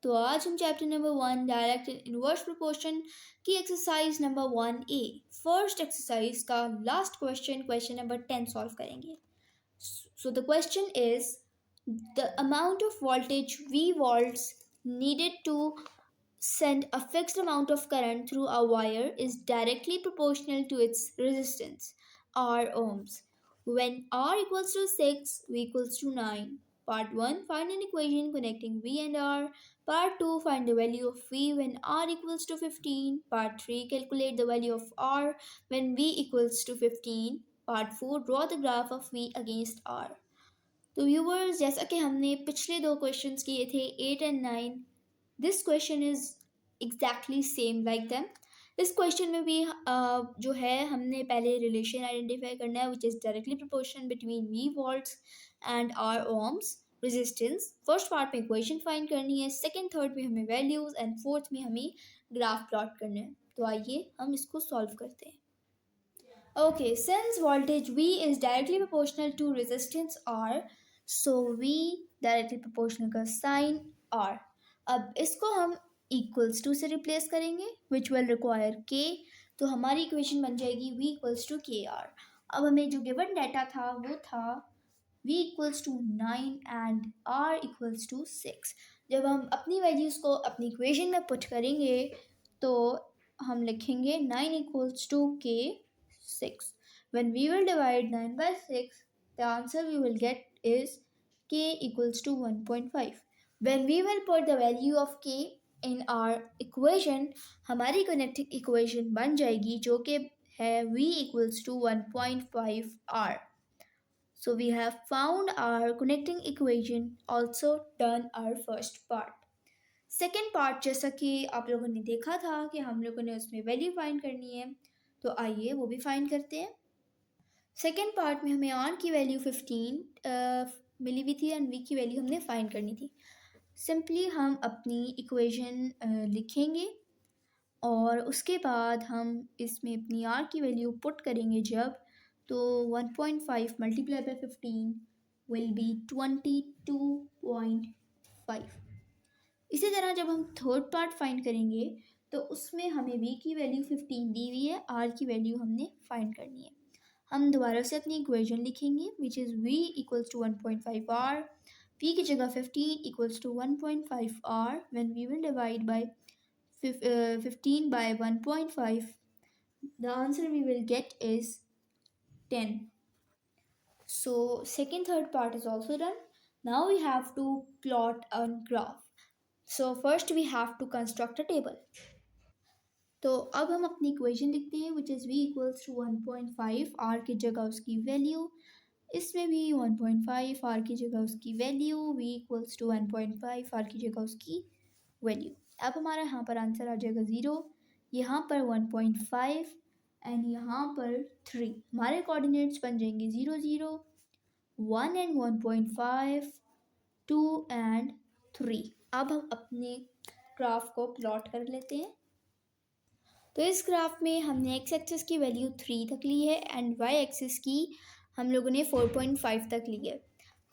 तो आज हम chapter number 1 direct and inverse proportion की exercise number 1A first exercise का लास्ट क्वेश्चन नंबर 10 सॉल्व करेंगे. So the question is the amount of voltage V volts needed to send a fixed amount of current through a wire is directly proportional to its resistance R ohms. When R equals to 6, V equals to 9. Part 1, find an equation connecting V and R. Part 2, find the value of V when R equals to 15. Part 3, calculate the value of R when V equals to 15. Part 4, draw the graph of V against R. तो viewers, जैसा कि हमने पिछले दो questions किए थे 8 and 9, this question is exactly same like them. इस question में भी जो है हमने पहले रिलेशन आइडेंटिफाई करना है which is directly proportion between V volts and R ohms resistance. First part में इक्वेशन फाइंड करनी है, सेकंड थर्ड में हमें वैल्यूज एंड फोर्थ में हमें ग्राफ प्लॉट करना है. तो आइए हम इसको सॉल्व करते हैं. Okay, since voltage V is directly proportional to resistance R, so V directly proportional का sign R. अब इसको हम equals to से replace करेंगे which will require K. तो हमारी equation बन जाएगी V equals to KR. अब हमें जो given data था वो था V equals to 9 and R equals to 6. जब हम अपनी values को अपनी equation में put करेंगे तो हम लिखेंगे 9 equals to K 6. When we will divide 9 by 6, the answer we will get is K equals to 1.5. When we will put the value of K in our equation, हमारी connecting equation बन जाएगी जो कि है V equals to 1.5 R. So we have found our connecting equation, also done our first part. Second part जैसा कि आप लोगों ने देखा था कि हम लोगों ने उसमें वैल्यू फाइंड करनी है, तो आइए वो भी फाइंड करते हैं. सेकेंड पार्ट में हमें आर की वैल्यू 15 मिली हुई थी एंड वी की वैल्यू हमने फाइंड करनी थी. सिंपली हम अपनी इक्वेशन लिखेंगे और उसके बाद हम इसमें अपनी आर की वैल्यू पुट करेंगे जब, तो 1.5 मल्टीप्लाई बाई 15 विल बी 22.5. इसी तरह जब हम थर्ड पार्ट फाइंड करेंगे तो उसमें हमें v की वैल्यू 15 दी हुई है, r की वैल्यू हमने फाइंड करनी है. हम दोबारा से अपनी इक्वेशन लिखेंगे which is v equals to 1.5 r. v की जगह 15 equals to 1.5 r. When we will divide by 15 by 1.5, the answer we will get is 10. So second third part is also done. Now we have to plot a graph. So first we have to construct a table. तो अब हम अपनी equation लिखते हैं which is v equals to 1.5 r की जगह उसकी value, इसमें भी 1.5 r की जगह उसकी value, v equals to 1.5 r की जगह उसकी वैल्यू. अब हमारा यहाँ पर आंसर आ जाएगा 0, यहाँ पर 1.5 एंड यहाँ पर 3. हमारे कोऑर्डिनेट्स बन जाएंगे 0 0, 1 एंड 1.5, 2 एंड 3. अब हम अपने ग्राफ को प्लॉट कर लेते हैं. तो इस ग्राफ में हमने एक्स एक्सिस की वैल्यू 3 तक ली है एंड वाई एक्सिस की हम लोगों ने 4.5 तक ली है.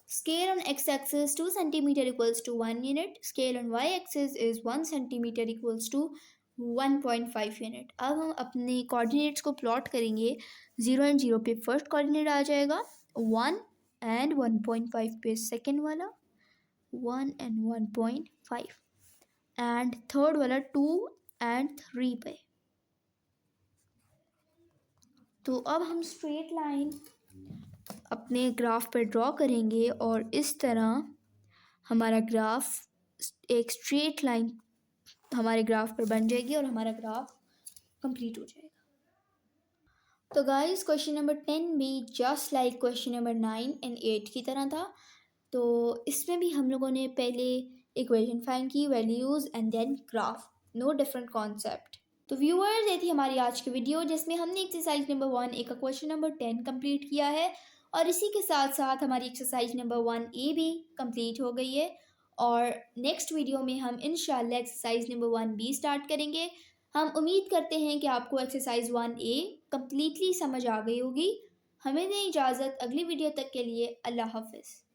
Scale on X axis 2 centimetre equals to 1 unit. Scale on Y axis is 1 centimetre equals to 1.5 unit. अब हम अपने कोऑर्डिनेट्स को प्लॉट करेंगे. 0 एंड 0 पे फर्स्ट कोऑर्डिनेट आ जाएगा, 1 एंड 1.5 पे सेकेंड वाला, 1 एंड 1.5 एंड थर्ड वाला 2 एंड 3 पे. तो अब हम स्ट्रेट लाइन अपने ग्राफ पर ड्रॉ करेंगे और इस तरह हमारा ग्राफ, एक स्ट्रेट लाइन हमारे ग्राफ पर बन जाएगी और हमारा ग्राफ कंप्लीट हो जाएगा. तो गाइस क्वेश्चन नंबर 10 भी just like question number 9 and 8 की तरह था. तो इसमें भी हम लोगों ने पहले इक्वेशन फाइंड की, values and then graph, no different concept. तो व्यूअर्स, ये थी हमारी आज की वीडियो जिसमें हमने एक्सरसाइज नंबर 1A का क्वेश्चन नंबर 10 कंप्लीट किया है और इसी के साथ साथ हमारी एक्सरसाइज नंबर 1A भी कंप्लीट हो गई है. और नेक्स्ट वीडियो में हम इंशाल्लाह एक्सरसाइज नंबर 1B स्टार्ट करेंगे. हम उम्मीद करते हैं कि आपको एक्सरसाइज 1A कम्प्लीटली समझ आ गई होगी. हमें दें इजाज़त, अगली वीडियो तक के लिए अल्लाह हाफिज़.